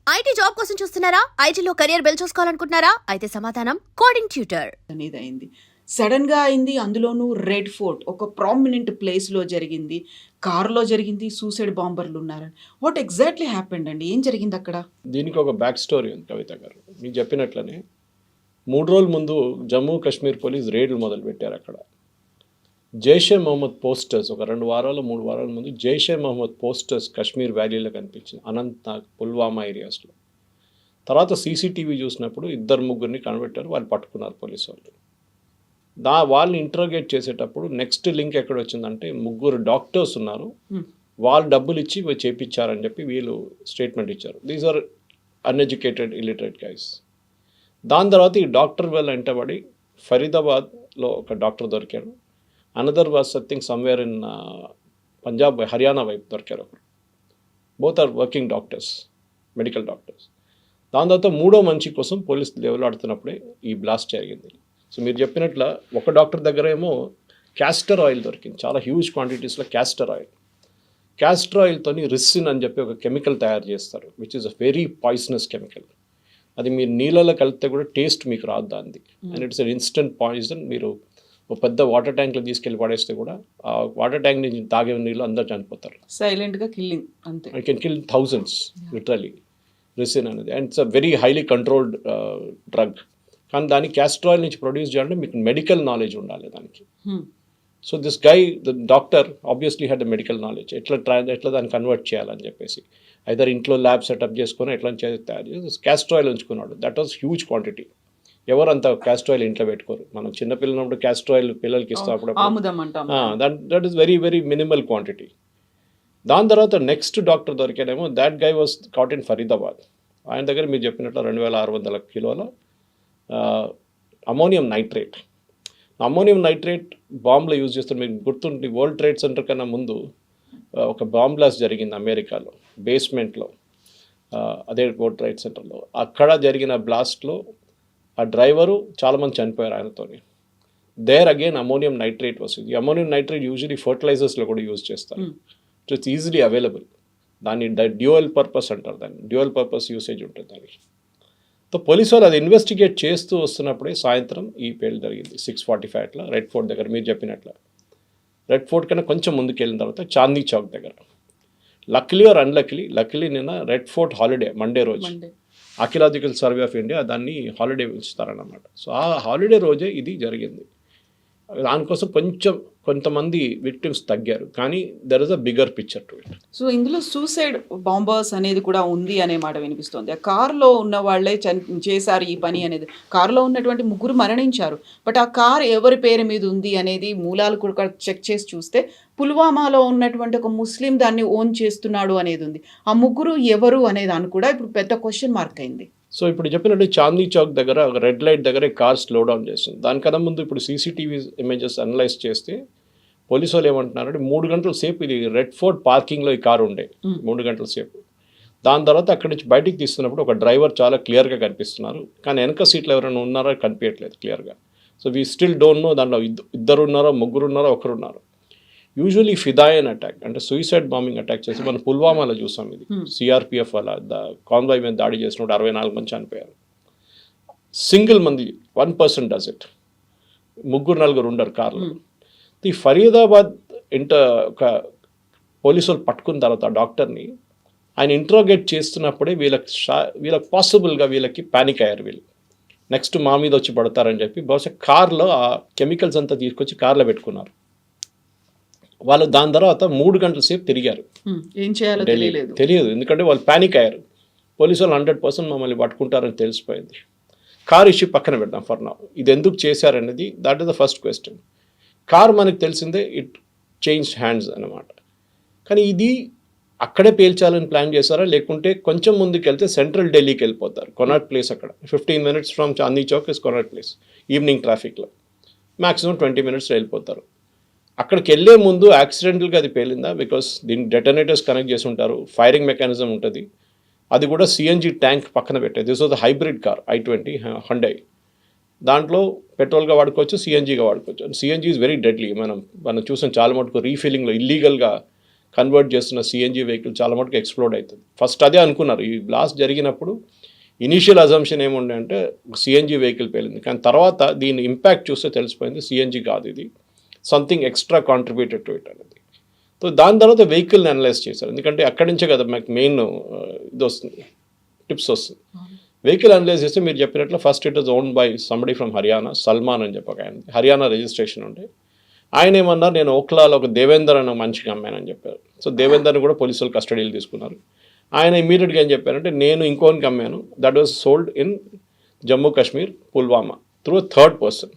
IT job కోసం చూస్తున్నారా? ఐటీలో కెరియర్ బిల్డ్ చూసుకోవాలనుకుంటున్నారా? అయితే సమాధానం కోడింగ్ ట్యూటర్ అనేది అయింది. సడన్‌గా అయింది. అందులోనూ రెడ్ ఫోర్ట్ ఒక ప్రామినెంట్ ప్లేస్‌లో జరిగింది. కార్‌లో జరిగింది. సూసైడ్ బాంబర్‌లున్నారని. వాట్ ఎగ్జాక్ట్‌లీ హ్యాపెండ్ అండి? ఏం జరిగిందక్కడ? దీనికి ఒక బ్యాక్ స్టోరీ ఉంది కవిత గారు. మీకు చెప్పినట్లనే 3 రోజుల ముందు జమ్మూ కాశ్మీర్ పోలీస్ రేడ్లు మొదలుపెట్టారు అక్కడ. జైషే మహమ్మద్ పోస్టర్స్ ఒక 2 వారాలు 3 వారాల ముందు జైషే మహమ్మద్ పోస్టర్స్ కాశ్మీర్ వ్యాలీలో కనిపించింది. అనంతనాగ్, పుల్వామా ఏరియాస్లో. తర్వాత సీసీటీవీ చూసినప్పుడు 2-3 కనిపెట్టారు. వాళ్ళు పట్టుకున్నారు పోలీసు వాళ్ళు. వాళ్ళని ఇంట్రోగేట్ చేసేటప్పుడు నెక్స్ట్ లింక్ ఎక్కడ వచ్చిందంటే 3 డాక్టర్స్ ఉన్నారు, వాళ్ళు డబ్బులు ఇచ్చి చేయించారని చెప్పి వీళ్ళు స్టేట్మెంట్ ఇచ్చారు. These are uneducated illiterate guys. దాని తర్వాత ఈ డాక్టర్ వల్ల వెంటబడి ఫరీదాబాద్లో ఒక డాక్టర్ దొరికారు. Another was something somewhere in Punjab Haryana వైపు దొరికారు ఒకరు. Both are working doctors, medical doctors. దాని తర్వాత 3వ మనిషి కోసం పోలీసులు లేవలాడుతున్నప్పుడే ఈ బ్లాస్ట్ జరిగింది. సో మీరు చెప్పినట్ల ఒక డాక్టర్ దగ్గర ఏమో క్యాస్టర్ ఆయిల్ దొరికింది, చాలా హ్యూజ్ క్వాంటిటీస్లో క్యాస్టర్ ఆయిల్. క్యాస్టర్ ఆయిల్తోని రిసిన్ అని చెప్పి ఒక కెమికల్ తయారు చేస్తారు, which is a very poisonous chemical. అది మీరు నీళ్ళలో కలిపితే కూడా టేస్ట్ మీకు రాదు దాన్ని. And it's an instant poison. మీరు ఒక పెద్ద వాటర్ ట్యాంక్లో తీసుకెళ్ళి పడేస్తే కూడా ఆ వాటర్ ట్యాంక్ నుంచి తాగే నీళ్ళు అందరూ చనిపోతారు. సైలెంట్‌గా కిల్లింగ్ అంతే. I can kill thousands literally ricin అనేది. And it's a very highly controlled drug. కానీ దాన్ని క్యాస్టర్ ఆయిల్ నుంచి ప్రొడ్యూస్ చేయాలంటే మీకు మెడికల్ నాలెడ్జ్ ఉండాలి దానికి. So this guy the doctor obviously had the medical knowledge. ఎట్లా దాన్ని కన్వర్ట్ చేయాలని చెప్పేసి ఐదర్ ఇంట్లో ల్యాబ్ సెటప్ చేసుకొని ఎట్లా తయారు చేసి క్యాస్టర్ ఆయిల్ ఉంచుకున్నాడు. That was huge quantity. ఎవరు అంత క్యాస్టర్ ఆయిల్ ఇంట్లో పెట్టుకోరు. మనం చిన్నపిల్లన్నప్పుడు క్యాస్టర్ ఆయిల్ పిల్లలకి ఇస్తాం అప్పుడు. That is very very minimal quantity. దాని తర్వాత నెక్స్ట్ డాక్టర్ దొరికానేమో that guy was caught in Faridabad. ఆయన దగ్గర మీరు చెప్పినట్లు 2600 కిలోల అమోనియం నైట్రేట్. అమోనియం నైట్రేట్ బాంబులో యూజ్ చేస్తారు. మీకు గుర్తుండి వరల్డ్ ట్రేడ్ సెంటర్ కన్నా ముందు ఒక బాంబ్ బ్లాస్ట్ జరిగింది అమెరికాలో, బేస్మెంట్లో. అదే వరల్డ్ ట్రేడ్ సెంటర్లో. అక్కడ జరిగిన బ్లాస్ట్లో ఆ డ్రైవరు చాలామంది చనిపోయారు ఆయనతోని. దేర్ అగైన్ అమోనియం నైట్రేట్ వస్తుంది. అమోనియం నైట్రేట్ యూజువలీ ఫర్టిలైజర్స్లో కూడా యూజ్ చేస్తారు. It's easily available. దాన్ని డ్యూయల్ పర్పస్ అంటారు, దాన్ని డ్యూయల్ పర్పస్ యూసేజ్ ఉంటుంది దానికి. సో పోలీసు వాళ్ళు అది ఇన్వెస్టిగేట్ చేస్తూ వస్తున్నప్పుడే సాయంత్రం ఈ పేలు జరిగింది 6:45 అట్లా రెడ్ ఫోర్ట్ దగ్గర. మీరు చెప్పినట్లు రెడ్ ఫోర్ట్ కన్నా కొంచెం ముందుకు వెళ్ళిన తర్వాత చాందీ చౌక్ దగ్గర. లక్లీ ఆర్ లక్లీ నిన్న రెడ్ ఫోర్ట్ హాలిడే, మండే రోజు. ఆర్కియలాజికల్ సర్వే ఆఫ్ ఇండియా దాన్ని హాలిడే ఇస్తారన్నమాట. సో ఆ హాలిడే రోజే ఇది జరిగింది. దానికోసం కొంతమంది విక్టిమ్స్ తగ్గారు, కానీ there is a bigger picture to it. So ఇందులో సూసైడ్ బాంబర్స్ అనేది కూడా ఉంది అనే మాట వినిపిస్తోంది. ఆ కారులో ఉన్న వాళ్ళే చేశారు ఈ పని అనేది. కారులో ఉన్నటువంటి 3 మరణించారు. బట్ ఆ కార్ ఎవరి పేరు మీద ఉంది అనేది మూలాలు కూడా చెక్ చేసి చూస్తే పుల్వామాలో ఉన్నటువంటి ఒక ముస్లిం దాన్ని ఓన్ చేస్తున్నాడు అనేది ఉంది. ఆ 3 ఎవరు అనే దాన్ని కూడా ఇప్పుడు పెద్ద క్వశ్చన్ మార్క్ అయింది. సో ఇప్పుడు చెప్పినట్టు చాందీ చౌక్ దగ్గర ఒక రెడ్ లైట్ దగ్గర కార్ స్లో డౌన్ చేస్తుంది. దానికన్నా ముందు ఇప్పుడు సీసీటీవీ ఇమేజెస్ అనలైజ్ చేస్తే పోలీసు వాళ్ళు ఏమంటున్నారంటే 3 గంటల సేపు ఇది రెడ్ ఫోర్ట్ పార్కింగ్లో ఈ కారు ఉండే 3 గంటల సేపు. దాని తర్వాత అక్కడి నుంచి బయటికి తీస్తున్నప్పుడు ఒక డ్రైవర్ చాలా క్లియర్గా కనిపిస్తున్నారు, కానీ వెనక సీట్లు ఎవరైనా ఉన్నారో కనిపించట్లేదు క్లియర్గా. So we still don't know దాంట్లో 2 ఉన్నారో 3 ఉన్నారో 1 ఉన్నారు. యూజువలీ ఫిదాయన్ అటాక్ అంటే సూసైడ్ బాంబింగ్ అటాక్ చేసి మనం పుల్వామాలో చూసాం. ఇది సిఆర్పిఎఫ్ వల్ల కాన్వాయ్ మీద దాడి చేసినప్పుడు 64 మంది చనిపోయారు. సింగిల్ మంది 1% డస్ ఇట్. 3-4 ఉండరు కార్లో. ఈ ఫరీదాబాద్ ఒక పోలీసు వాళ్ళు పట్టుకున్న తర్వాత డాక్టర్ని ఆయన ఇంట్రోగేట్ చేస్తున్నప్పుడే వీళ్ళకి పాసిబుల్గా వీళ్ళకి ప్యానిక్ అయ్యారు. వీళ్ళు నెక్స్ట్ మా మీద వచ్చి పడతారని చెప్పి బహుశా కార్లో ఆ కెమికల్స్ అంతా తీసుకొచ్చి కార్లో పెట్టుకున్నారు. వాళ్ళు దాని తర్వాత 3 గంటల సేపు తిరిగారు. ఏం చేయాలో తెలియదు, ఎందుకంటే వాళ్ళు ప్యానిక్ అయ్యారు. పోలీసు వాళ్ళు 100% మమ్మల్ని పట్టుకుంటారని తెలిసిపోయింది. కార్ ఇష్యూ పక్కన పెడదాం ఫర్ నౌ. ఇది ఎందుకు చేశారనేది that is the first question. Car మనకు తెలిసిందే ఇట్ చేంజ్ హ్యాండ్స్ అన్నమాట. కానీ ఇది అక్కడే పేల్చాలని ప్లాన్ చేశారా, లేకుంటే కొంచెం ముందుకు వెళ్తే సెంట్రల్ ఢిల్లీకి వెళ్ళిపోతారు. కొనాట్ ప్లేస్ అక్కడ 15 minutes from Chandni Chowk is Connaught Place. Evening ట్రాఫిక్లో మ్యాక్సిమం 20 minutes వెళ్ళిపోతారు. అక్కడికి వెళ్ళే ముందు యాక్సిడెంటల్గా అది పేలిందా, బికాస్ దీన్ని డెటనేటర్స్ కనెక్ట్ చేసి ఉంటారు, ఫైరింగ్ మెకానిజం ఉంటుంది. అది కూడా సిఎన్జి ట్యాంక్ పక్కన పెట్టేది. This was the hybrid car i20 హండై. దాంట్లో పెట్రోల్గా వాడుకోవచ్చు, సిఎన్జిగా వాడుకోవచ్చు. And CNG is very deadly. మనం చూసాం చాలా మటుకు రీఫిల్లింగ్లో ఇల్లీగల్గా కన్వర్ట్ చేస్తున్న సిఎన్జి వెహికల్ చాలా మటుకు ఎక్స్ప్లోడ్ అవుతుంది. ఫస్ట్ అదే అనుకున్నారు. ఈ బ్లాస్ట్ జరిగినప్పుడు ఇనీషియల్ అజంప్షన్ ఏముండే అంటే సిఎన్జి వెహికల్ పేలింది, కానీ తర్వాత దీని ఇంపాక్ట్ చూస్తే తెలిసిపోయింది సిఎన్జి కాదు, ఇది something extra contributed to it అనేది. సో దాని తర్వాత వెహికల్ని అనలైజ్ చేశారు, ఎందుకంటే అక్కడి నుంచే కదా మాకు మెయిన్ ఇది వస్తుంది, టిప్స్ వస్తుంది. వెహికల్ అనలైజ్ చేస్తే మీరు చెప్పినట్లు first it is own by somebody from Haryana, Salman అని చెప్పక ఆయన హర్యానా రిజిస్ట్రేషన్ ఉండే. ఆయన ఏమన్నారు, నేను ఓక్లాలో ఒక దేవేందర్ అనే మంచిగా అమ్మానని చెప్పారు. సో దేవేందర్ని కూడా పోలీసులు కస్టడీలు తీసుకున్నారు. ఆయన ఇమీడియట్గా ఏం చెప్పారంటే నేను ఇంకోనికి అమ్మాను, that was sold in Jammu Kashmir Pulwama through third person.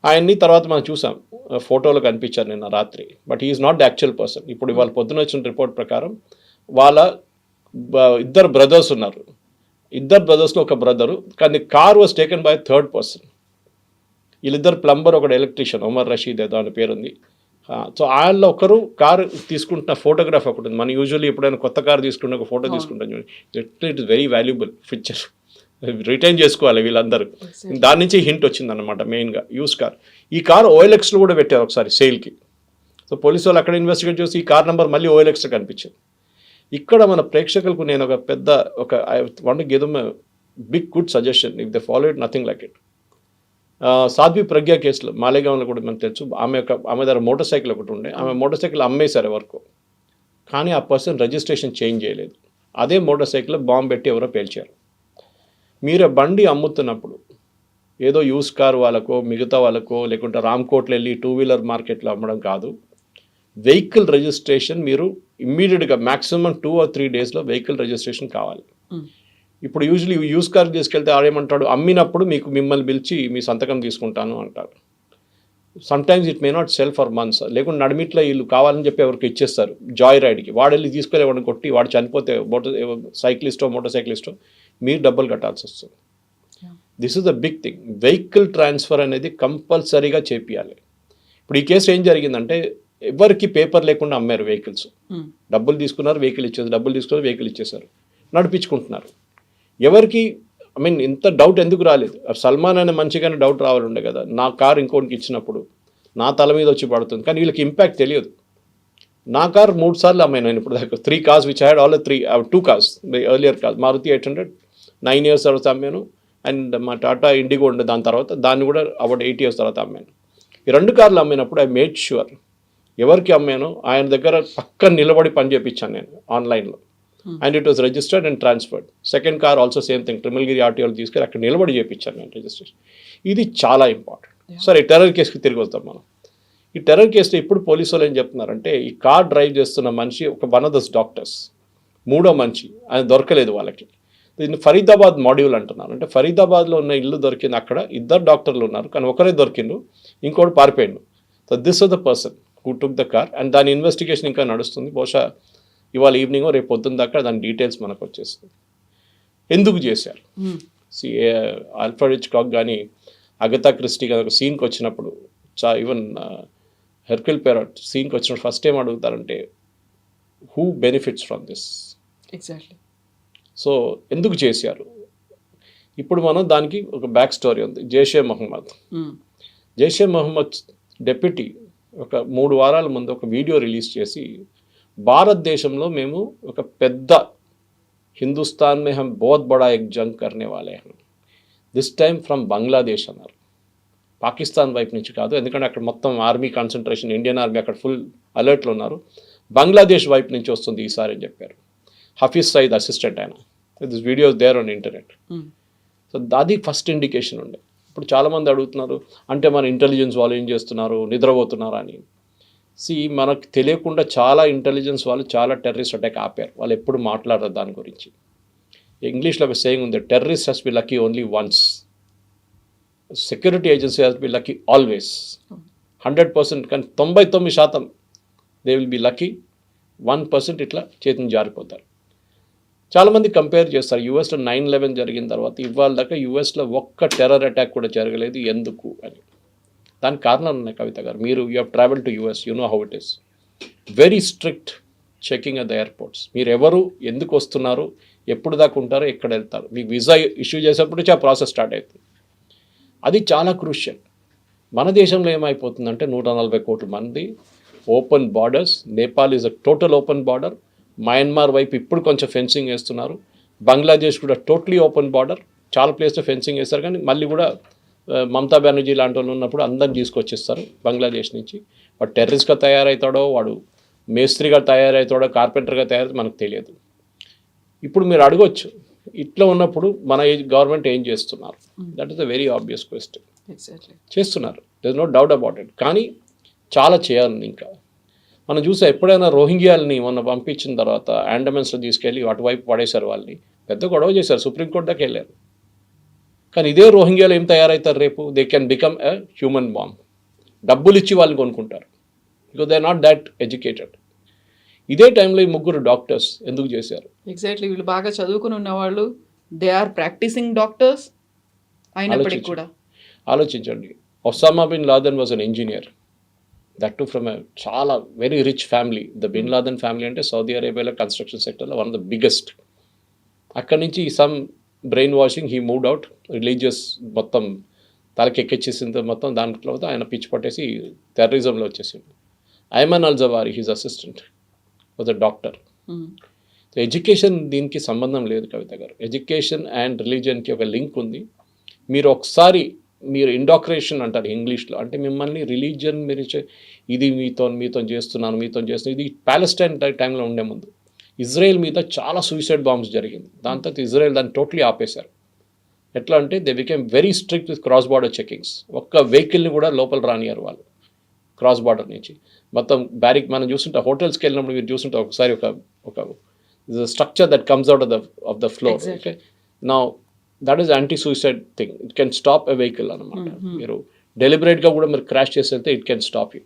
ఆయన్ని తర్వాత మనం చూసాం, ఫోటోలో కనిపించారు నిన్న రాత్రి, but he is not the actual person. ఇప్పుడు ఇవాళ పొద్దున వచ్చిన రిపోర్ట్ ప్రకారం వాళ్ళ ఇద్దరు బ్రదర్స్ ఉన్నారు, ఇద్దరు బ్రదర్స్లో ఒక బ్రదరు, కానీ car was taken by third person. వీళ్ళిద్దరు ప్లంబర్, ఒకడు ఎలక్ట్రీషియన్, ఉమర్ రషీద్ ఏదో అని పేరు ఉంది. సో వాళ్ళలో ఒకరు కారు తీసుకుంటున్న ఫోటోగ్రాఫ్ ఒకటి ఉంది. మనం యూజువల్లీ ఎప్పుడైనా కొత్త కారు తీసుకుంటే ఒక ఫోటో తీసుకుంటాం చూడండి, it is very valuable picture, retain చేసుకోవాలి వీళ్ళందరూ. దాని నుంచి హింట్ వచ్చిందన్నమాట మెయిన్గా యూస్ కార్. ఈ కార్ ఓఎల్ఎక్స్లో కూడా పెట్టారు ఒకసారి సేల్కి. సో పోలీసు వాళ్ళు అక్కడ ఇన్వెస్టిగేట్ చేసి ఈ కార్ నెంబర్ మళ్ళీ ఓఎల్ఎక్స్లో కనిపించింది. ఇక్కడ మన ప్రేక్షకులకు నేను ఒక I want to give them big good suggestion, if they follow it nothing like it. Sadhvi Pragya కేసులో మాలేగాంలో కూడా మనకు తెలుసు, ఆమె దగ్గర మోటార్ సైకిల్ ఒకటి ఉండే, ఆమె మోటార్ సైకిల్ అమ్మేశారు ఎవరికో, కానీ ఆ పర్సన్ రిజిస్ట్రేషన్ చేంజ్ చేయలేదు. అదే మోటార్ సైకిల్ బాంబు పెట్టి ఎవరో పేల్చారు. మీరు బండి అమ్ముతున్నప్పుడు ఏదో యూస్ కార్ వాళ్ళకో మిగతా వాళ్ళకో లేకుంటే రామ్కోట్లో వెళ్ళి 2-వీలర్ మార్కెట్లో అమ్మడం కాదు. వెహికల్ రిజిస్ట్రేషన్ మీరు ఇమ్మీడియట్గా మ్యాక్సిమం 2 or 3 డేస్లో వెహికల్ రిజిస్ట్రేషన్ కావాలి. ఇప్పుడు యూజువలీ యూస్ కార్ తీసుకెళ్తే ఆడేమంటాడు, అమ్మినప్పుడు మిమ్మల్ని పిలిచి మీ సంతకం తీసుకుంటాను అంటారు. Sometimes it may not cell for months, లేకుంటే నడిమిట్లో వీళ్ళు కావాలని చెప్పి ఎవరికి ఇచ్చేస్తారు జాయ్ రైడ్కి, వాడు వెళ్ళి తీసుకెళ్ళి ఎవరిని కొట్టి వాడు చనిపోతే సైక్లిస్టో మోటార్ సైక్లిస్టో మీరు డబ్బులు కట్టాల్సి వస్తుంది. This is the big thing. Vehicle transfer అనేది కంపల్సరీగా చేపియాలి. ఇప్పుడు ఈ కేసు ఏం జరిగిందంటే ఎవరికి పేపర్ లేకుండా అమ్మారు వెహికల్స్, డబ్బులు తీసుకున్నారు వెహికల్ ఇచ్చేసారు, డబ్బులు తీసుకున్నారు వెహికల్ ఇచ్చేసారు, నడిపించుకుంటున్నారు. ఎవరికి ఇంత డౌట్ ఎందుకు రాలేదు? సల్మాన్ అనే మంచిగానే డౌట్ రావాలి ఉండే కదా, నా కారు ఇంకోటికి ఇచ్చినప్పుడు నా తల మీద వచ్చి పడుతుంది, కానీ వీళ్ళకి ఇంపాక్ట్ తెలియదు. నా కార్ 3 సార్లు అమ్మాయి నేను ఇప్పుడు దాకా. 3 cars which had all 2 cars earlier cars. Maruti 800 9 years తర్వాత అమ్మాను, అండ్ మా టాటా ఇండిగో ఉండే దాని తర్వాత, దాన్ని కూడా అబౌట్ 8 years తర్వాత అమ్మాను. ఈ 2 కార్లు అమ్మినప్పుడు ఐ మేడ్ ష్యూర్ ఎవరికి అమ్మానో ఆయన దగ్గర పక్కన నిలబడి పని చేయించాను నేను ఆన్లైన్లో, and it was registered and transferred. Second car also same thing, Trimulgherry ఆర్టీఓలు తీసుకెళ్ళి అక్కడ నిలబడి చేయించాను నేను రిజిస్ట్రేషన్. ఇది చాలా ఇంపార్టెంట్. సరే, ఈ టెర్రర్ కేసుకి తిరిగి వస్తాం మనం. ఈ టెర్రర్ కేసులో ఇప్పుడు పోలీసు వాళ్ళు ఏం చెప్తున్నారంటే, ఈ కార్ డ్రైవ్ చేస్తున్న మనిషి వన్ ఆఫ్ ద డాక్టర్స్, 3వ మనిషి, ఆయన దొరకలేదు వాళ్ళకి. దీన్ని ఫరీదాబాద్ మాడ్యూల్ అంటున్నారు. అంటే ఫరీదాబాద్లో ఉన్న ఇల్లు దొరికింది, అక్కడ 2 డాక్టర్లు ఉన్నారు, కానీ ఒకరే దొరికిండు, ఇంకోటి పారిపోయిండు. So this was the person who took the car, and దాని ఇన్వెస్టిగేషన్ ఇంకా నడుస్తుంది. బహుశా ఇవాళ ఈవినింగ్ రేపు పొద్దున్న దాకా దాని డీటెయిల్స్ మనకు వచ్చేస్తుంది. ఎందుకు చేశారు? ఆల్ఫ్రెడ్ హిచ్కాక్ కానీ అగతా క్రిస్టీ కానీ ఒక సీన్కి వచ్చినప్పుడు, ఈవెన్ హెర్క్యుల్ పెరాట్ సీన్కి వచ్చినప్పుడు ఫస్ట్ ఏం అడుగుతారంటే, who benefits from this? Exactly. So ఎందుకు చేశారు? ఇప్పుడు మనం దానికి ఒక బ్యాక్ స్టోరీ ఉంది. జైషే మహమ్మద్ డెప్యూటీ ఒక 3 వారాల ముందు ఒక వీడియో రిలీజ్ చేసి, భారతదేశంలో మేము ఒక పెద్ద హిందుస్థాన్ మే హమ్ బహుత్ బడా ఎక్ జంగ్ కర్నే వాలే హం, దిస్ టైమ్ ఫ్రమ్ బంగ్లాదేశ్ అన్నారు. పాకిస్తాన్ వైపు నుంచి కాదు, ఎందుకంటే అక్కడ మొత్తం ఆర్మీ కాన్సన్ట్రేషన్, ఇండియన్ ఆర్మీ అక్కడ ఫుల్ అలర్ట్లో ఉన్నారు. బంగ్లాదేశ్ వైపు నుంచి వస్తుంది ఈసారి అని చెప్పారు. హఫీజ్ సయీద్ అసిస్టెంట్ ఆయన. This videos there on internet. So అది ఫస్ట్ ఇండికేషన్ ఉండే. ఇప్పుడు చాలామంది అడుగుతున్నారు, అంటే మన ఇంటెలిజెన్స్ వాళ్ళు ఏం చేస్తున్నారు, నిద్రపోతున్నారా అని. మనకు తెలియకుండా చాలా ఇంటెలిజెన్స్ వాళ్ళు చాలా టెర్రరిస్ట్ అటాక్ ఆపారు. వాళ్ళు ఎప్పుడు మాట్లాడరు దాని గురించి. ఇంగ్లీష్లో ఒక సేయింగ్ ఉంది, terrorist has B lucky only once, security agency has B lucky always. 100%, కానీ 99% దే విల్ బి లక్కీ, 1% ఇట్లా చేతిని జారిపోతారు. చాలామంది కంపేర్ చేస్తారు, యూఎస్లో 9/11 జరిగిన తర్వాత ఇవాళ దాకా యూఎస్లో ఒక్క టెర్రర్ అటాక్ కూడా జరగలేదు, ఎందుకు అని. దానికి కారణాలు ఉన్నాయి కవిత గారు. మీరు you have travel to US, you know how it is. Very strict checking at the airports. మీరు ఎవరు, ఎందుకు వస్తున్నారు, ఎప్పుడు దాకా ఉంటారో, ఎక్కడ వెళ్తారు, మీకు వీసా ఇష్యూ చేసేప్పుడు ఆ ప్రాసెస్ స్టార్ట్ అవుతుంది. అది చాలా క్రూషియల్. మన దేశంలో ఏమైపోతుందంటే 140 కోట్ల మంది open borders. Nepal is a total open border. Myanmar వైపు ఇప్పుడు కొంచెం ఫెన్సింగ్ వేస్తున్నారు. బంగ్లాదేశ్ కూడా టోటలీ ఓపెన్ బార్డర్. చాలా ప్లేస్లో ఫెన్సింగ్ వేస్తారు, కానీ మళ్ళీ కూడా మమతా బెనర్జీ లాంటి వాళ్ళు ఉన్నప్పుడు అందరిని తీసుకొచ్చేస్తారు బంగ్లాదేశ్ నుంచి. వాడు టెర్రరిస్ట్గా తయారవుతాడో, వాడు మేస్త్రిగా తయారవుతాడో, కార్పెంటర్గా తయారైతే మనకు తెలియదు. ఇప్పుడు మీరు అడగొచ్చు, ఇట్లా ఉన్నప్పుడు మన గవర్నమెంట్ ఏం చేస్తున్నారు? That is a very obvious question. చేస్తున్నారు, there is no doubt about it. కానీ చాలా చేయాలి ఇంకా. మనం చూసా, ఎప్పుడైనా రోహింగ్యాలని మొన్న పంపించిన తర్వాత ఆండమాన్స్లో తీసుకెళ్ళి అటువైపు పడేశారు. వాళ్ళని పెద్ద గొడవ చేశారు, సుప్రీంకోర్టు దాకా వెళ్ళారు. కానీ ఇదే రోహింగ్యాలు ఏం తయారవుతారు రేపు? They can become a human bomb. డబ్బులు ఇచ్చి వాళ్ళు కొనుక్కుంటారు, because they are not that educated. ఇదే టైంలో ఈ ముగ్గురు డాక్టర్స్ ఎందుకు చేశారు? ఎగ్జాక్ట్లీ, వీళ్ళు బాగా చదువుకుని ఉన్నవాళ్ళు, దే ఆర్ ప్రాక్టీసింగ్ డాక్టర్స్ అయినప్పటికీ కూడా. ఆలోచించండి, Osama bin Laden was an engineer, that too from a చాలా very rich family. The bin Laden family అంటే సౌదీ అరేబియాలో కన్స్ట్రక్షన్ సెక్టర్లో వన్ ఆఫ్ ద బిగ్గెస్ట్. అక్కడి నుంచి some brain washing, he moved out. Religious మొత్తం తలకెక్కిచ్చేసింది మొత్తం. దాంట్లో ఆయన పిచ్చి పట్టేసి టెర్రరిజంలో వచ్చేసింది. Ayman al Zawahiri, his assistant, was a doctor. So education దీనికి సంబంధం లేదు కవిత గారు. ఎడ్యుకేషన్ అండ్ రిలీజియన్కి ఒక లింక్ ఉంది. మీరు ఒకసారి మీరు ఇండాక్రేషన్ అంటారు ఇంగ్లీష్లో, అంటే మిమ్మల్ని రిలీజియన్ మీరు ఇది మీతో చేస్తున్నాను. ఇది ప్యాలెస్టైన్ టైంలో ఉండే ముందు ఇజ్రాయెల్ మీద చాలా సూసైడ్ బాంబ్స్ జరిగింది. దాని తర్వాత ఇజ్రాయెల్ దాన్ని టోటలీ ఆపేశారు. ఎట్లా అంటే they became very strict with cross border checkings. ఒక్క వెహికల్ని కూడా లోపల రానియారు వాళ్ళు క్రాస్ బార్డర్ నుంచి. మొత్తం బ్యారిక్ మనం చూస్తుంటే హోటల్స్కి వెళ్ళినప్పుడు మీరు చూస్తుంటే ఒకసారి ఒక structure that comes out of the floor. Okay, now that is anti suicide thing. It can stop a vehicle అనమాట. మీరు డెలిబరేట్గా కూడా మీరు క్రాష్ చేసి వెళ్తే ఇట్ కెన్ స్టాప్ యూ.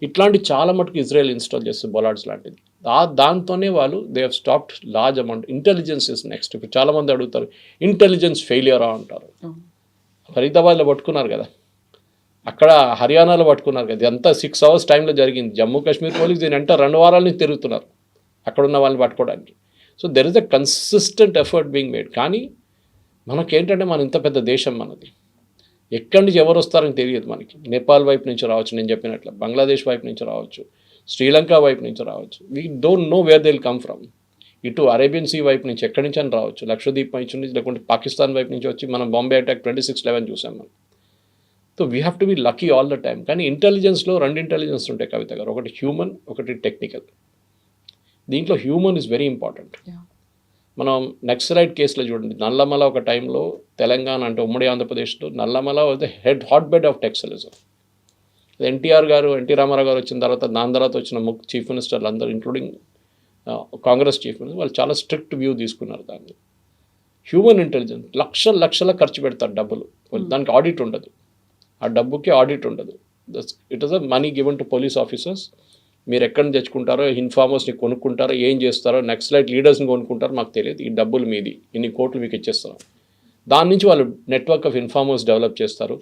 ఇట్లాంటి చాలా మటుకు ఇజ్రాయెల్ ఇన్స్టాల్ చేస్తుంది, బొలార్డ్స్ లాంటిది. దాంతోనే వాళ్ళు they have stopped large amount. Intelligence is next. ఇప్పుడు చాలామంది అడుగుతారు, ఇంటెలిజెన్స్ ఫెయిలియరా అంటారు. ఫరీదాబాద్లో పట్టుకున్నారు కదా, అక్కడ హర్యానాలో పట్టుకున్నారు కదా, ఇదంతా 6 hours టైంలో జరిగింది. జమ్మూ కాశ్మీర్ పోలీస్ దీని అంటే 2 వారాల నుంచి తిరుగుతున్నారు అక్కడ ఉన్న వాళ్ళని పట్టుకోవడానికి. So there is a consistent effort being made. కానీ మనకేంటంటే మన ఇంత పెద్ద దేశం మనది, ఎక్కడి నుంచి ఎవరు వస్తారని తెలియదు మనకి. నేపాల్ వైపు నుంచి రావచ్చు, నేను చెప్పినట్లు బంగ్లాదేశ్ వైపు నుంచి రావచ్చు, శ్రీలంక వైపు నుంచి రావచ్చు. We don't know where they will come from. ఇటు అరేబియన్ సీ వైపు నుంచి ఎక్కడి నుంచి అని రావచ్చు, లక్షద్వీప్ వైపు నుంచి, లేకుంటే పాకిస్తాన్ వైపు నుంచి వచ్చి మనం బాంబే అటాక్ 26/11 చూసాం మనం. So we have to be lucky all the time. కానీ ఇంటెలిజెన్స్లో 2 ఇంటెలిజెన్స్ ఉంటాయి కవిత గారు, ఒకటి హ్యూమన్, ఒకటి టెక్నికల్. దీంట్లో హ్యూమన్ ఇస్ వెరీ ఇంపార్టెంట్. మనం నక్సలైట్ కేసులో చూడండి, నల్లమల ఒక టైంలో తెలంగాణ అంటే ఉమ్మడి ఆంధ్రప్రదేశ్లో Nallamala was the hot bed of Naxalism. NT Rama Rao garu వచ్చిన తర్వాత, దాని తర్వాత వచ్చిన చీఫ్ మినిస్టర్లు అందరూ ఇంక్లూడింగ్ కాంగ్రెస్ చీఫ్ మినిస్టర్ వాళ్ళు చాలా స్ట్రిక్ట్ వ్యూ తీసుకున్నారు దాన్ని. హ్యూమన్ ఇంటెలిజెన్స్ లక్షల ఖర్చు పెడతారు డబ్బులు, దానికి ఆడిట్ ఉండదు, ఆ డబ్బుకి ఆడిట్ ఉండదు. It is a money given to police officers. మీరు ఎక్కడి నుంచి తెచ్చుకుంటారో, ఇన్ఫార్మర్స్ని కొనుక్కుంటారో, ఏం చేస్తారో, నక్సలైట్ లీడర్స్ని కొనుక్కుంటారో మాకు తెలియదు, ఈ డబ్బులు మీది, ఇన్ని కోట్లు మీకు ఇచ్చేస్తున్నాం. దాని నుంచి వాళ్ళు నెట్వర్క్ ఆఫ్ ఇన్ఫార్మర్స్ డెవలప్ చేస్తారు.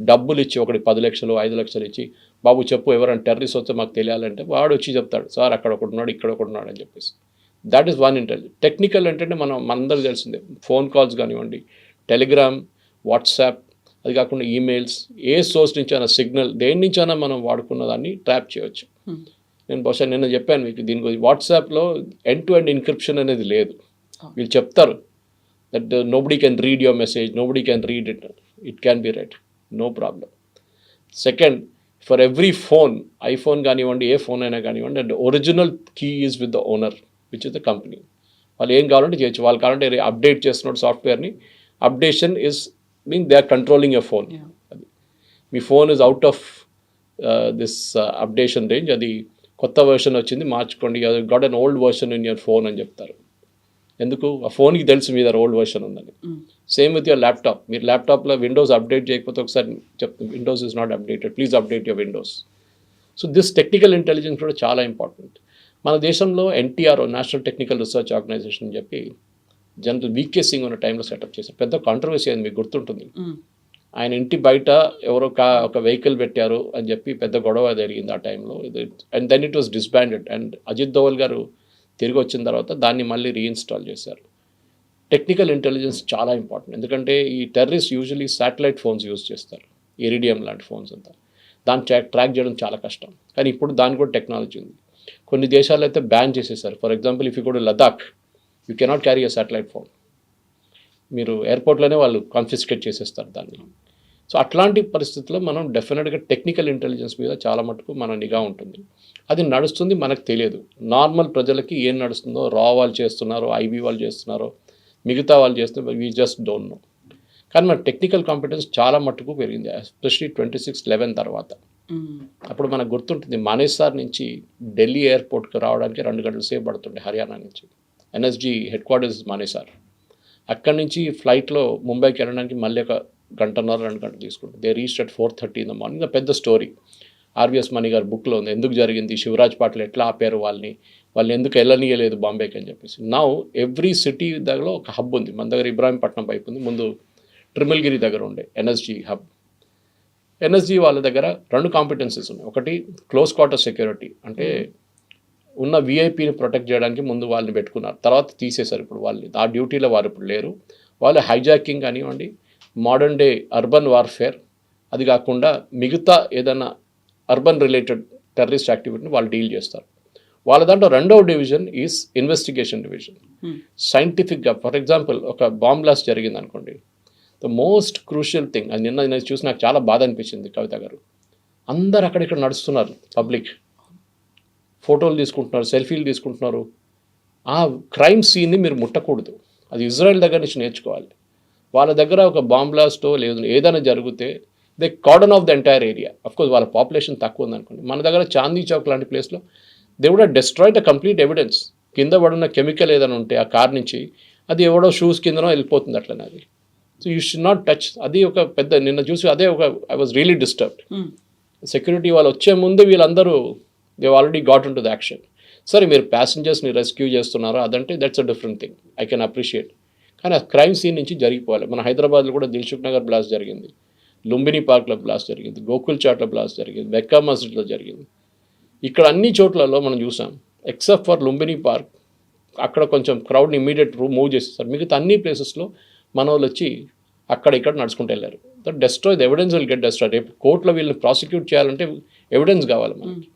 డబ్బులు ఇచ్చి, ఒకటి 10 లక్షలు 5 లక్షలు ఇచ్చి, బాబు చెప్పు ఎవరైనా టెర్రరిస్ట్ వస్తే మాకు తెలియాలంటే వాడు వచ్చి చెప్తాడు, సార్ అక్కడ ఒకటి ఉన్నాడు, ఇక్కడ ఒకటి ఉన్నాడు అని చెప్పేసి. That is one intelligence. Technical ఏంటంటే మనందరికీ తెలిసిందే, ఫోన్ కాల్స్ కానివ్వండి, టెలిగ్రామ్, వాట్సాప్, అది కాకుండా ఈమెయిల్స్, ఏ సోర్స్ నుంచి అయినా, సిగ్నల్, దేని నుంచి అయినా మనం వాడుకున్న దాన్ని ట్రాప్ చేయవచ్చు. నేను బహుశా నిన్న చెప్పాను మీకు దీని గురించి. వాట్సాప్లో ఎండ్ టు ఎండ్ ఎన్క్రిప్షన్ అనేది లేదు. వీళ్ళు చెప్తారు that nobody can read your message, nobody can read it, it can be read, no problem. Second, for every phone, iPhone కానివ్వండి, ఏ ఫోన్ అయినా కానివ్వండి, and original key is with the owner which is the company. వాళ్ళు ఏం కావాలంటే చేయొచ్చు. వాళ్ళు కావాలంటే అప్డేట్ చేస్తున్నాడు సాఫ్ట్వేర్ని, updation is mean they are controlling a phone. అది మీ phone is out of this updation range, అది కొత్త వర్షన్ వచ్చింది మార్చుకోండి, got an old version in your phone అని చెప్తారు. ఎందుకు? ఆ ఫోన్కి తెలుసు మీ దగ్గర ఓల్డ్ వర్షన్ ఉందని. Same with your laptop. మీరు ల్యాప్టాప్లో విండోస్ అప్డేట్ చేయకపోతే ఒకసారి చెప్తాను, Windows is not updated, please update your Windows. So this technical intelligence కూడా చాలా ఇంపార్టెంట్. మన దేశంలో NTR, national technical research organisation అని చెప్పి జనరల్ వీకే సింగ్ ఉన్న టైంలో సెటప్ చేశారు. పెద్ద కాంట్రవర్సీ అయింది, మీకు గుర్తుంటుంది. ఆయన ఇంటి బయట ఎవరో ఒక వెహికల్ పెట్టారు అని చెప్పి పెద్ద గొడవ జరిగింది ఆ టైంలో. And then it was disbanded. And Ajit Doval garu తిరిగి వచ్చిన తర్వాత దాన్ని మళ్ళీ రీఇన్స్టాల్ చేశారు. టెక్నికల్ ఇంటెలిజెన్స్ చాలా ఇంపార్టెంట్. ఎందుకంటే ఈ terrorist usually satellite phones use చేస్తారు, ఇరిడియం లాంటి ఫోన్స్ అంతా. దాన్ని ట్రాక్ చేయడం చాలా కష్టం. కానీ ఇప్పుడు దాని కూడా టెక్నాలజీ ఉంది. కొన్ని దేశాలు అయితే బ్యాన్ చేసేసారు. For example if you go to Ladakh you cannot carry a satellite phone. మీరు ఎయిర్పోర్ట్లోనే వాళ్ళు కాన్ఫిస్కేట్ చేసేస్తారు దాన్ని. సో అట్లాంటి పరిస్థితుల్లో మనం డెఫినెట్గా టెక్నికల్ ఇంటెలిజెన్స్ మీద చాలా మటుకు మన నిఘా ఉంటుంది. అది నడుస్తుంది, మనకు తెలియదు. నార్మల్ ప్రజలకి ఏం నడుస్తుందో, రా వాళ్ళు చేస్తున్నారో, ఐబీ వాళ్ళు చేస్తున్నారో, మిగతా వాళ్ళు చేస్తున్నారో, వీ జస్ట్ డోంట్ నో. కానీ మన టెక్నికల్ కాంపిటెన్స్ చాలా మట్టుకు పెరిగింది, ఎస్పెషలీ 26/11 తర్వాత. అప్పుడు మనకు గుర్తుంటుంది, మానేసార్ నుంచి ఢిల్లీ ఎయిర్పోర్ట్కి రావడానికి 2 గంటల సేపు పడుతుండే హర్యానా నుంచి. NSG headquarters Manesar. అక్కడి నుంచి ఫ్లైట్లో ముంబైకి వెళ్ళడానికి మళ్ళీ ఒక 1.5 2 గంటలు తీసుకుంటుంది. They reach at 4:30 in the morning. పెద్ద స్టోరీ ఆర్విఎస్ మణి గారి బుక్లో ఉంది, ఎందుకు జరిగింది, శివరాజ్ పాటిల్ ఎట్లా ఆపారు వాళ్ళు ఎందుకు వెళ్ళనీయలేదు బాంబేకి అని చెప్పేసి. నౌ ఎవ్రీ సిటీ దగ్గర ఒక హబ్ ఉంది. మన దగ్గర ఇబ్రాహీంపట్నం వైపు ఉంది, ముందు ట్రిమిల్గిరి దగ్గర ఉండే ఎన్ఎస్జీ హబ్. ఎన్ఎస్జీ వాళ్ళ దగ్గర 2 కాంపిటెన్సీస్ ఉన్నాయి. ఒకటి క్లోజ్ క్వార్టర్ సెక్యూరిటీ, అంటే ఉన్న విఐపీని ప్రొటెక్ట్ చేయడానికి ముందు వాళ్ళని పెట్టుకున్నారు, తర్వాత తీసేశారు. ఇప్పుడు వాళ్ళు ఆ డ్యూటీలో వారు ఇప్పుడు లేరు. వాళ్ళు హైజాకింగ్ కానివ్వండి, మోడర్న్ డే అర్బన్ వార్ఫేర్, అది కాకుండా మిగతా ఏదైనా అర్బన్ రిలేటెడ్ టెర్రరిస్ట్ యాక్టివిటీని వాళ్ళు డీల్ చేస్తారు. వాళ్ళ దాంట్లో 2వ డివిజన్ ఈజ్ ఇన్వెస్టిగేషన్ డివిజన్. సైంటిఫిక్గా ఫర్ ఎగ్జాంపుల్ ఒక బాంబ్ బ్లాస్ట్ జరిగింది అనుకోండి, ద మోస్ట్ క్రూషియల్ థింగ్, అది నేను చూసి నాకు చాలా బాధ అనిపించింది కవిత గారు, అందరు అక్కడిక్కడ నడుస్తున్నారు, పబ్లిక్ ఫోటోలు తీసుకుంటున్నారు, సెల్ఫీలు తీసుకుంటున్నారు. ఆ క్రైమ్ సీన్ని మీరు ముట్టకూడదు, అది ఇజ్రాయెల్ దగ్గర నుంచి నేర్చుకోవాలి. వాళ్ళ దగ్గర ఒక బాంబ్ బ్లాస్టో లేదు ఏదైనా జరిగితే they cordon off the entire area. Of course వాళ్ళ పాపులేషన్ తక్కువ ఉందనుకోండి. మన దగ్గర చాందీ చౌక్ లాంటి ప్లేస్లో they would have destroyed the complete evidence. కింద పడిన కెమికల్ ఏదైనా ఉంటే ఆ కార్ నుంచి అది ఎవడో షూస్ కిందనో వెళ్ళిపోతుంది అట్లనే అది. So you should not touch. అది ఒక పెద్ద నిన్న చూసి అదే ఒక I was really disturbed. Security వాళ్ళు వచ్చే ముందు వీళ్ళందరూ they already got in to the action. సరే మీరు ప్యాసింజర్స్ని రెస్క్యూ చేస్తున్నారో అదంటే that's a different thing, I can appreciate. కానీ ఆ క్రైమ్ సీన్ నుంచి జరిగిపోవాలి. మన హైదరాబాద్లో కూడా దిల్సుఖ్ నగర్ బ్లాస్ట్ జరిగింది, లుంబిని పార్క్లో బ్లాస్ట్ జరిగింది, గోకుల్ చాట్లో బ్లాస్ట్ జరిగింది, మెక్కా మస్జిద్లో జరిగింది. ఇక్కడ అన్ని చోట్లలో మనం చూసాం, ఎక్సెప్ట్ ఫర్ లుంబిని పార్క్, అక్కడ కొంచెం క్రౌడ్ని ఇమీడియట్ మూవ్ చేసేస్తారు. మిగతా అన్ని ప్లేసెస్లో మన వాళ్ళు వచ్చి అక్కడ ఇక్కడ నడుచుకుంటూ వెళ్ళారు. That destroy the evidence will get destroy. రేపు కోర్టులో వీళ్ళని ప్రాసిక్యూట్ చేయాలంటే ఎవిడెన్స్ కావాలి మనకి.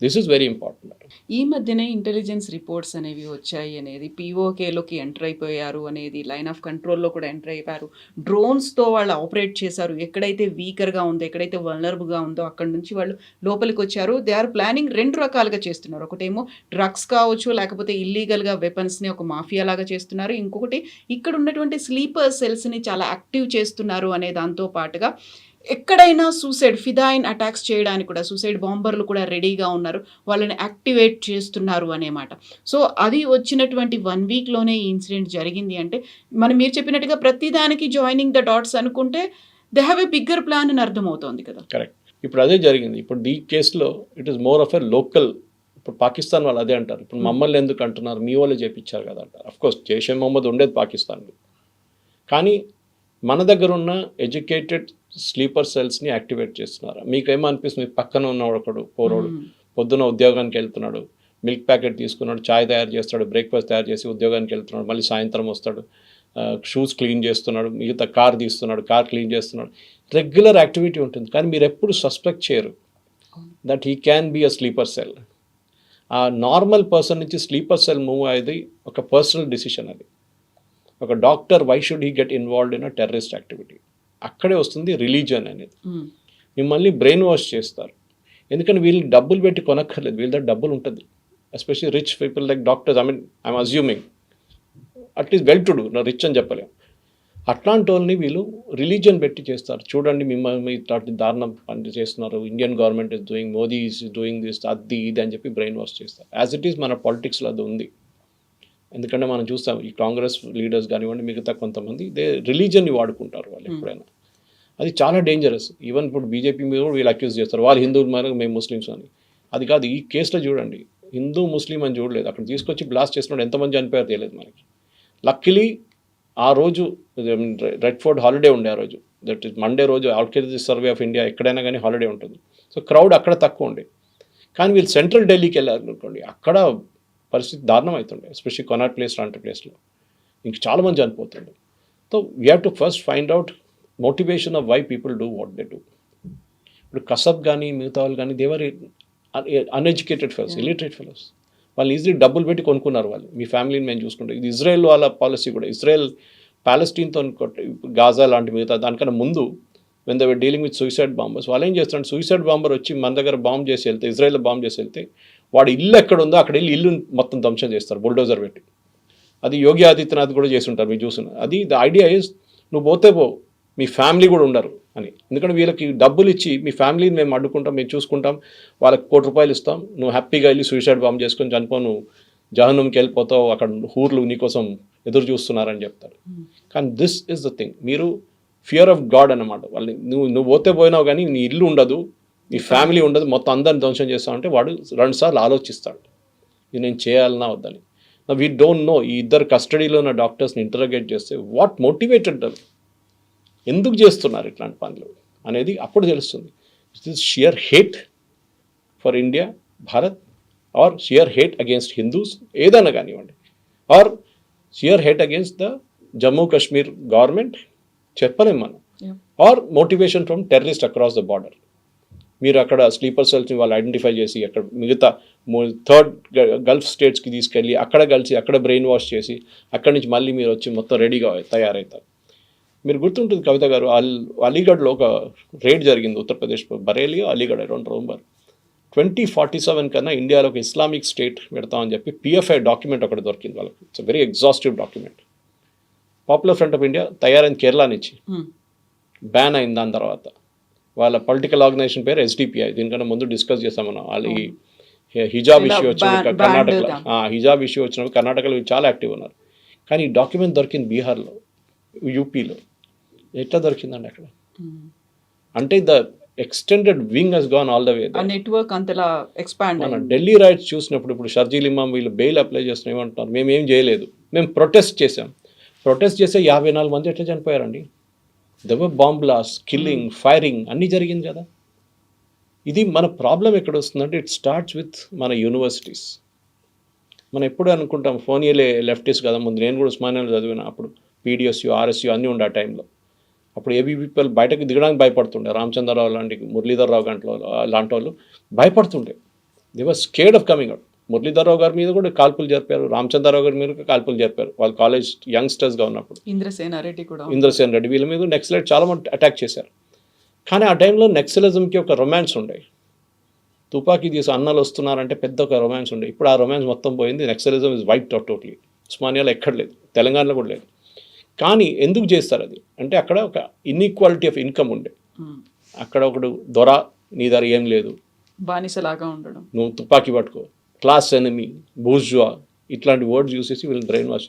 This is very important. ఈ మధ్యనే ఇంటెలిజెన్స్ రిపోర్ట్స్ అనేవి వచ్చాయి అనేది, పీఓకేలోకి ఎంటర్ అయిపోయారు అనేది, లైన్ ఆఫ్ కంట్రోల్లో కూడా ఎంటర్ అయిపోయారు, డ్రోన్స్తో వాళ్ళు ఆపరేట్ చేశారు, ఎక్కడైతే వీకర్గా ఉందో ఎక్కడైతే వల్నరబుల్గా ఉందో అక్కడ నుంచి వాళ్ళు లోపలికి వచ్చారు. దే ఆర్ ప్లానింగ్ 2 రకాలుగా చేస్తున్నారు. ఒకటేమో డ్రగ్స్ కావచ్చు, లేకపోతే ఇల్లీగల్గా వెపన్స్ని ఒక మాఫియా లాగా చేస్తున్నారు. ఇంకొకటి ఇక్కడ ఉన్నటువంటి స్లీపర్ సెల్స్ని చాలా యాక్టివ్ చేస్తున్నారు అనే దాంతో పాటుగా ఎక్కడైనా సూసైడ్ ఫిదాయిన్ అటాక్స్ చేయడానికి కూడా సూసైడ్ బాంబర్లు కూడా రెడీగా ఉన్నారు, వాళ్ళని యాక్టివేట్ చేస్తున్నారు అనేమాట. సో అది వచ్చినటువంటి 1 వీక్లోనే ఈ ఇన్సిడెంట్ జరిగింది అంటే మీరు చెప్పినట్టుగా ప్రతిదానికి జాయినింగ్ ద డాట్స్ అనుకుంటే they have a bigger plan అని అర్థమవుతోంది కదా. కరెక్ట్. ఇప్పుడు అదే జరిగింది. ఇప్పుడు ఈ కేసులో it is more of a local. ఇప్పుడు పాకిస్తాన్ వాళ్ళు అదే అంటారు, ఇప్పుడు మమ్మల్ని ఎందుకు అంటున్నారు, మీ వాళ్ళే చేయించారు కదా అంటారు. అఫ్కోర్స్ జైషే మొహమ్మద్ ఉండేది పాకిస్తాన్లో, కానీ మన దగ్గర ఉన్న ఎడ్యుకేటెడ్ స్లీపర్ సెల్స్ని యాక్టివేట్ చేస్తున్నారు. మీకేమో అనిపిస్తుంది, పక్కన ఉన్నవాడు ఒకడు పోరోడు పొద్దున ఉద్యోగానికి వెళ్తున్నాడు, మిల్క్ ప్యాకెట్ తీసుకున్నాడు, చాయ్ తయారు చేస్తాడు, బ్రేక్ఫాస్ట్ తయారు చేసి ఉద్యోగానికి వెళ్తున్నాడు, మళ్ళీ సాయంత్రం వస్తాడు, షూస్ క్లీన్ చేస్తున్నాడు, మిగతా కార్ తీస్తున్నాడు, కార్ క్లీన్ చేస్తున్నాడు, రెగ్యులర్ యాక్టివిటీ ఉంటుంది. కానీ మీరు ఎప్పుడు సస్పెక్ట్ చేయరు that he can be a sleeper cell. ఆ నార్మల్ పర్సన్ నుంచి స్లీపర్ సెల్ మూవ్ అయ్యేది ఒక పర్సనల్ డిసిషన్. అది ఒక doctor, why should he get involved in a terrorist activity? అక్కడే వస్తుంది రిలీజియన్ అనేది. మిమ్మల్ని బ్రెయిన్ వాష్ చేస్తారు. ఎందుకంటే వీళ్ళు డబ్బులు పెట్టి కొనక్కర్లేదు, వీళ్ళ దగ్గర డబ్బులు ఉంటుంది. Especially rich people like doctors, I'm assuming at least well to do, నా రిచ్ అని చెప్పలేము. అట్లాంటి వాళ్ళని వీళ్ళు రిలీజియన్ పెట్టి చేస్తారు. చూడండి మిమ్మల్ని ఇట్లాంటి దారుణం పని చేస్తున్నారు, Indian government is doing, Modi is doing this, అది ఇది అని చెప్పి బ్రెయిన్ వాష్ చేస్తారు. యాజ్ ఇట్ ఈస్ మన పాలిటిక్స్లో అది ఉంది. ఎందుకంటే మనం చూస్తాం, ఈ కాంగ్రెస్ లీడర్స్ కానివ్వండి, మిగతా కొంతమంది రిలీజియన్ని వాడుకుంటారు వాళ్ళు ఎప్పుడైనా. అది చాలా డేంజరస్. ఈవెన్ ఇప్పుడు బీజేపీ మీద కూడా వీళ్ళు అక్యూజ్ చేస్తారు, వాళ్ళు హిందువులు మరి మేము ముస్లిమ్స్ అని. అది కాదు. ఈ కేసులో చూడండి, హిందూ ముస్లిం అని చూడలేదు, అక్కడ తీసుకొచ్చి బ్లాస్ట్ చేసినప్పుడు ఎంతమంది చనిపోయారో తెలియదు మనకి. లక్కీలీ ఆ రోజు రెడ్ ఫోర్ట్ హాలిడే ఉండే, ఆ రోజు దట్ ఈస్ మండే రోజు, ఆర్కియాలజికల్ సర్వే ఆఫ్ ఇండియా ఎక్కడైనా కానీ హాలిడే ఉంటుంది. సో క్రౌడ్ అక్కడ తక్కువ ఉండే. కానీ వీళ్ళు సెంట్రల్ ఢిల్లీకి వెళ్ళారు అనుకోండి, అక్కడ పరిస్థితి దారుణం అవుతుండే, ఎస్పెషల్లీ కొనాట్ ప్లేస్ లాంటి ప్లేస్లో ఇంక చాలామంది చనిపోతుండే. So we have to first find out motivation of why people do what they do. ఇప్పుడు కసబ్ కానీ మిగతా వాళ్ళు కానీ they were uneducated fellows, illiterate fellows. వాళ్ళు ఈజీలీ డబ్బులు పెట్టి కొనుక్కున్నారు వాళ్ళు. మీ ఫ్యామిలీని మేము చూసుకుంటాం. ఇది ఇజ్రాయెల్ వాళ్ళ పాలసీ కూడా. ఇజ్రాయెల్ ప్యాలెస్టీన్తో గాజా లాంటి మిగతా దానికన్నా ముందు when they were dealing with suicide bombers, వాళ్ళు ఏం చేస్తారంటే సూసైడ్ బాంబర్ వచ్చి మన దగ్గర బాంబ్ చేసి వెళ్తే, ఇజ్రాయెల్ బాంబ్ చేసి వెళ్తే వాడు ఇల్లు ఎక్కడ ఉందో అక్కడ వెళ్ళి ఇల్లు మొత్తం ధ్వంసం చేస్తారు బుల్డోజర్ పెట్టి. అది యోగి ఆదిత్యనాథ్ కూడా చేసి ఉంటారు, మీరు చూసిన. అది ద ఐడియా ఈజ్ నువ్వు పోతే పో, మీ ఫ్యామిలీ కూడా ఉండరు అని. ఎందుకంటే వీళ్ళకి డబ్బులు ఇచ్చి మీ ఫ్యామిలీని మేము అడ్డుకుంటాం, మేము చూసుకుంటాం, వాళ్ళకి ₹1,00,00,000 ఇస్తాం, నువ్వు హ్యాపీగా వెళ్ళి సూసైడ్ బాంబ్ చేసుకొని చనిపో, నువ్వు జహన్నంకి వెళ్ళిపోతావు, అక్కడ ఊర్లు నీకోసం ఎదురు చూస్తున్నారని చెప్తారు. కానీ దిస్ ఇస్ ద థింగ్, మీరు ఫియర్ ఆఫ్ గాడ్ అన్నమాట. వాళ్ళని నువ్వు పోతే పోయినావు కానీ నీ ఇల్లు ఉండదు, నీ ఫ్యామిలీ ఉండదు, మొత్తం అందరిని ధ్వంసం చేస్తామంటే వాడు 2 సార్లు ఆలోచిస్తాడు ఇది నేను చేయాలన్నా వద్దని. We don't know. ఈ ఇద్దరు కస్టడీలో ఉన్న డాక్టర్స్ని ఇంటరోగేట్ చేస్తే వాట్ మోటివేటెడ్ దెమ్, ఎందుకు చేస్తున్నారు ఇట్లాంటి పనులు అనేది అప్పుడు తెలుస్తుంది. It is sheer hate for India, Bharat, or sheer hate against Hindus, ఏదైనా కానివ్వండి, or sheer hate against the Jammu Kashmir government, చెప్పలేం మనం, or motivation from terrorist across the border. మీరు అక్కడ స్లీపర్ సెల్స్ని వాళ్ళు ఐడెంటిఫై చేసి అక్కడ మిగతా 3rd గల్ఫ్ స్టేట్స్కి తీసుకెళ్ళి అక్కడ కలిసి అక్కడ బ్రెయిన్ వాష్ చేసి అక్కడి నుంచి మళ్ళీ మీరు వచ్చి మొత్తం రెడీగా తయారవుతారు. మీరు గుర్తుంటుంది కవిత గారు, అలీగఢ్లో ఒక రేడ్ జరిగింది, Uttar Pradesh Bareilly Aligarh, I don't remember. 2047 కన్నా ఇండియాలో ఒక ఇస్లామిక్ స్టేట్ పెడతామని చెప్పి PFI డాక్యుమెంట్ ఒకటి దొరికింది వాళ్ళకి. It's very exhaustive document. Popular front of India తయారైంది కేరళ నుంచి, బ్యాన్ అయింది. దాని తర్వాత వాళ్ళ పొలిటికల్ ఆర్గనైజేషన్ పేరు SDPI. దీనికన్నా ముందు డిస్కస్ చేస్తాం మనం. వాళ్ళు ఈ హిజాబ్ ఇష్యూ వచ్చినప్పుడు కర్ణాటకలో, హిజాబ్ ఇష్యూ వచ్చినప్పుడు కర్ణాటకలో చాలా యాక్టివ్ ఉన్నారు. కానీ ఈ డాక్యుమెంట్ దొరికింది బీహార్లో, యూపీలో. ఎట్లా దొరికిందండి అక్కడ? అంటే the extended wing has gone all the way. Network అంతలా ఎక్స్పాండ్. మన ఢిల్లీ రైట్స్ చూసినప్పుడు ఇప్పుడు షర్జీల్ ఇమాం వీళ్ళు బెయిల్ అప్లై చేస్తున్న ఏమంటున్నారు, మేము ఏం చేయలేదు, మేము ప్రొటెస్ట్ చేసాం. ప్రొటెస్ట్ చేస్తే 54 మంది ఎట్లా చనిపోయారండి? There were bomb blast, killing, firing అన్నీ జరిగింది కదా. ఇది మన ప్రాబ్లం ఎక్కడ వస్తుందంటే ఇట్ స్టార్ట్స్ విత్ మన యూనివర్సిటీస్. మనం ఎప్పుడు అనుకుంటాం ఫోనియలే లెఫ్టిస్ట్ కదా, ముందు నేను కూడా ఉస్మానియాలో చదివిన, అప్పుడు PDSU, RSU అన్నీ ఉండే ఆ టైంలో. అప్పుడు ఏబీ పీపుల్ బయటకు దిగడానికి భయపడుతుండే. రామచంద్రరావు లాంటి, మురళీధర్రావు గంటలో లాంటి వాళ్ళు భయపడుతుండే. They were scared of coming out. Muralidhar Rao గారి మీద కూడా కాల్పులు జరిపారు, రామచంద్రరావు గారి మీద కాల్పులు జరిపారు, వాళ్ళు కాలేజ్ యంగ్స్టర్స్గా ఉన్నప్పుడు. ఇంద్రసేన్ రెడ్డి వీళ్ళ మీద నెక్సలైట్ చాలా మంది అటాక్ చేశారు. కానీ ఆ టైంలో నెక్సలిజంకి ఒక రొమాన్స్ ఉండే. తుపాకీ తీసి అన్నలు వస్తున్నారంటే పెద్ద ఒక రొమాన్స్ ఉండే. ఇప్పుడు ఆ రొమాన్స్ మొత్తం పోయింది. Naxalism is wiped out totally. ఉస్మానియాలో ఎక్కడ లేదు, తెలంగాణలో కూడా లేదు. కానీ ఎందుకు చేస్తారు అది అంటే అక్కడ ఒక ఇన్ఈక్వాలిటీ ఆఫ్ ఇన్కమ్ ఉండే. అక్కడ ఒకడు దొర, నీ దగ్గర ఏం లేదు, బానిసలాగా ఉండడం, నువ్వు తుపాకీ పట్టుకో, క్లాస్ ఎనిమీ, బూర్జువా, ఇట్లాంటి వర్డ్స్ యూస్ చేసి వీళ్ళని బ్రెయిన్ వాష్.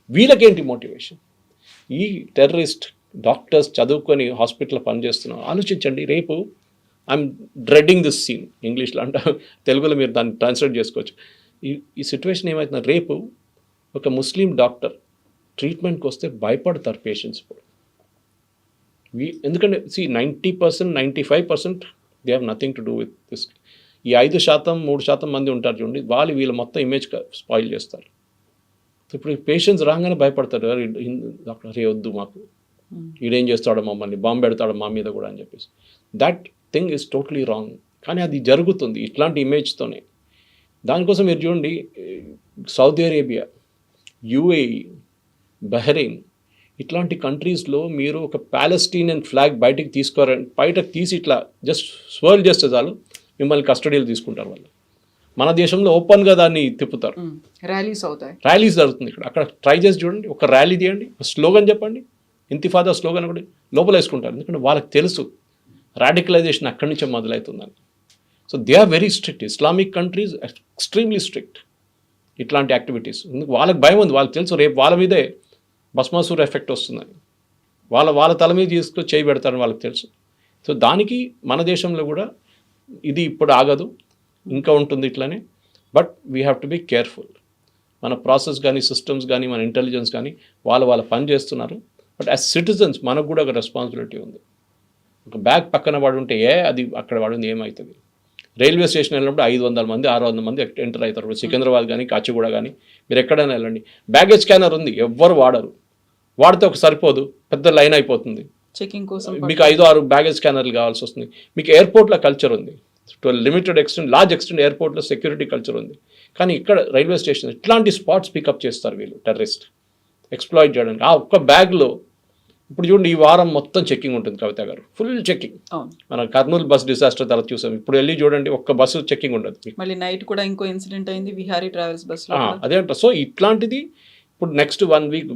వీళ్ళకేంటి మోటివేషన్? ఈ టెర్రరిస్ట్ డాక్టర్స్ చదువుకొని హాస్పిటల్లో పనిచేస్తున్నారు. ఆలోచించండి, రేపు ఐఎమ్ డ్రెడ్డింగ్ దిస్ సీన్, ఇంగ్లీష్లో అంటే తెలుగులో మీరు దాన్ని ట్రాన్స్లేట్ చేసుకోవచ్చు. ఈ సిచ్యువేషన్ ఏమవుతుందో, రేపు ఒక ముస్లిం డాక్టర్ ట్రీట్మెంట్కి వస్తే భయపడతారు పేషెంట్స్. ఇప్పుడు ఎందుకంటే 90%, 95% they have nothing to do with this. ఈ 5%, 3% మంది ఉంటారు చూడండి, వీళ్ళ మొత్తం ఇమేజ్ స్పాయిల్ చేస్తారు. ఇప్పుడు పేషెంట్స్ రాగానే భయపడతారు, డాక్టర్ అరే వద్దు మాకు, ఈడేం చేస్తాడో మమ్మల్ని, బాంబు పెడతాడో మా మీద కూడా అని చెప్పేసి. That thing is totally wrong. కానీ అది జరుగుతుంది ఇట్లాంటి ఇమేజ్తోనే. దానికోసం మీరు చూడండి, సౌదీ అరేబియా, UAE, బహ్రెయిన్ ఇట్లాంటి కంట్రీస్లో మీరు ఒక ప్యాలెస్టీనియన్ ఫ్లాగ్ బయటకు తీసి ఇట్లా జస్ట్ స్వర్ల్ చేస్తే చాలు, మిమ్మల్ని కస్టడీలు తీసుకుంటారు వాళ్ళు. మన దేశంలో ఓపెన్గా దాన్ని తిప్పుతారు, ర్యాలీస్ అవుతాయి, ర్యాలీస్ జరుగుతుంది ఇక్కడ. అక్కడ ట్రై చేసి చూడండి, ఒక ర్యాలీ తీయండి, స్లోగన్ చెప్పండి, ఇంతిఫాదా స్లోగన్ కూడా లోపల వేసుకుంటారు. ఎందుకంటే వాళ్ళకి తెలుసు రాడికలైజేషన్ అక్కడి నుంచే మొదలవుతుందని. So they are very strict. Islamic countries extremely strict ఇట్లాంటి యాక్టివిటీస్. ఎందుకు వాళ్ళకి భయం ఉంది, వాళ్ళకి తెలుసు రేపు వాళ్ళ మీదే భస్మాసుర ఎఫెక్ట్ వస్తుందని. వాళ్ళ తల మీద తీసుకొని చేయి పెడతారని వాళ్ళకి తెలుసు. సో దానికి మన దేశంలో కూడా ఇది ఇప్పుడు ఆగదు, ఇంకా ఉంటుంది ఇట్లానే. But we have to be careful. మన ప్రాసెస్ కానీ, సిస్టమ్స్ కానీ, మన ఇంటెలిజెన్స్ కానీ వాళ్ళ పని చేస్తున్నారు. బట్ యాజ్ సిటిజన్స్ మనకు కూడా ఒక రెస్పాన్సిబిలిటీ ఉంది. ఒక బ్యాగ్ పక్కన వాడు ఉంటే అది అక్కడ వాడుంది ఏమవుతుంది? రైల్వే స్టేషన్ వెళ్ళినప్పుడు 500 మంది 600 మంది ఎంటర్ అవుతారు. ఇప్పుడు సికింద్రాబాద్ కానీ, కాచిగూడ కానీ, మీరు ఎక్కడైనా వెళ్ళండి, బ్యాగేజ్ స్కానర్ ఉంది, ఎవ్వరు వాడరు. వాడితే ఒక సరిపోదు, పెద్ద లైన్ అయిపోతుంది. చెకింగ్ కోసం మీకు 5-6 బ్యాగేజ్ స్కానర్లు కావాల్సి వస్తుంది. మీకు ఎయిర్పోర్ట్లో కల్చర్ ఉంది, to limited extent, large extent ఎయిర్పోర్ట్లో సెక్యూరిటీ కల్చర్ ఉంది. కానీ ఇక్కడ రైల్వే స్టేషన్ ఇట్లాంటి స్పాట్స్ పికప్ చేస్తారు వీళ్ళు టెర్రరిస్ట్ ఎక్స్ప్లాయిట్ చేయడానికి. ఆ ఒక్క బ్యాగ్లో ఇప్పుడు చూడండి, ఈ వారం మొత్తం చెకింగ్ ఉంటుంది కవిత గారు, ఫుల్ చెకింగ్. అవును. మన కర్నూలు బస్ డిసాస్టర్ తర్వాత చూసాం, ఇప్పుడు వెళ్ళి చూడండి ఒక్క బస్సు చెకింగ్ ఉండదు. మళ్ళీ నైట్ కూడా ఇంకో ఇన్సిడెంట్ అయింది విహారీ ట్రావెల్స్ బస్ లో. అదే అంట. సో ఇట్లాంటిది ఇప్పుడు నెక్స్ట్ 1 వీక్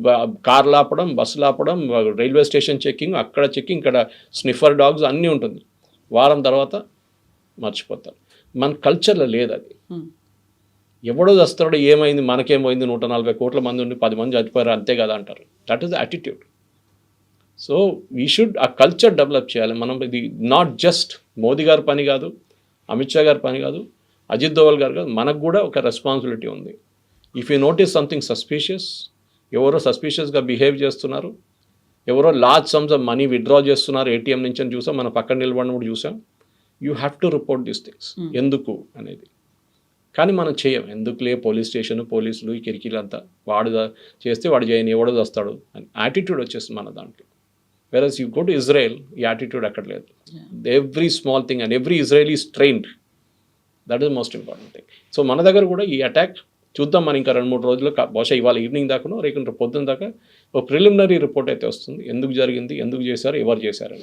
కార్లు ఆపడం, బస్సులు ఆపడం, రైల్వే స్టేషన్ చెకింగ్, అక్కడ చెకింగ్, ఇక్కడ స్నిఫర్ డాగ్స్ అన్నీ ఉంటుంది. వారం తర్వాత మర్చిపోతారు. మన కల్చర్లో లేదు అది. ఎవడో వస్తాడో ఏమైంది మనకేమైంది, 140 కోట్ల మంది ఉండి 10 మంది చచ్చిపోయారు అంతే కదా అంటారు. That is the attitude. So we should ఆ కల్చర్ డెవలప్ చేయాలి మనం. ఇది నాట్ జస్ట్ మోదీ గారి పని కాదు, అమిత్ షా గారి పని కాదు, అజిత్ దోవల్ గారు కాదు, మనకు కూడా ఒక రెస్పాన్సిబిలిటీ ఉంది. If you notice something suspicious, ఎవరో సస్పీషియస్గా బిహేవ్ చేస్తున్నారు, ఎవరో large sums of money withdraw చేస్తున్నారు ఏటీఎం నుంచి అని చూసాం, మన పక్కన నిలబడినప్పుడు చూసాం. You have to report these things. ఎందుకు అనేది కానీ మనం చేయం. ఎందుకులే పోలీస్ స్టేషన్, పోలీసులు, ఈ కిరికీలంతా, వాడు చేస్తే వాడు చేయని, ఎవడో వస్తాడు అని యాటిట్యూడ్ వచ్చేస్తుంది మన దాంట్లో. వెరస్ యూ గో టు ఇజ్రాయెల్, ఈ యాటిట్యూడ్ అక్కడ లేదు. Every small thing and every Israel is trained. That is most important thing. So మన దగ్గర కూడా ఈ అటాక్ చూద్దాం. మనం ఇంకా 2-3 రోజుల్లో, బహుశా ఇవాళ ఈవినింగ్ దాకానో రేపు పొద్దున్న దాకా ఒక ప్రిలిమినరీ రిపోర్ట్ అయితే వస్తుంది. ఎందుకు జరిగింది, ఎందుకు చేశారు, ఎవరు చేశారు.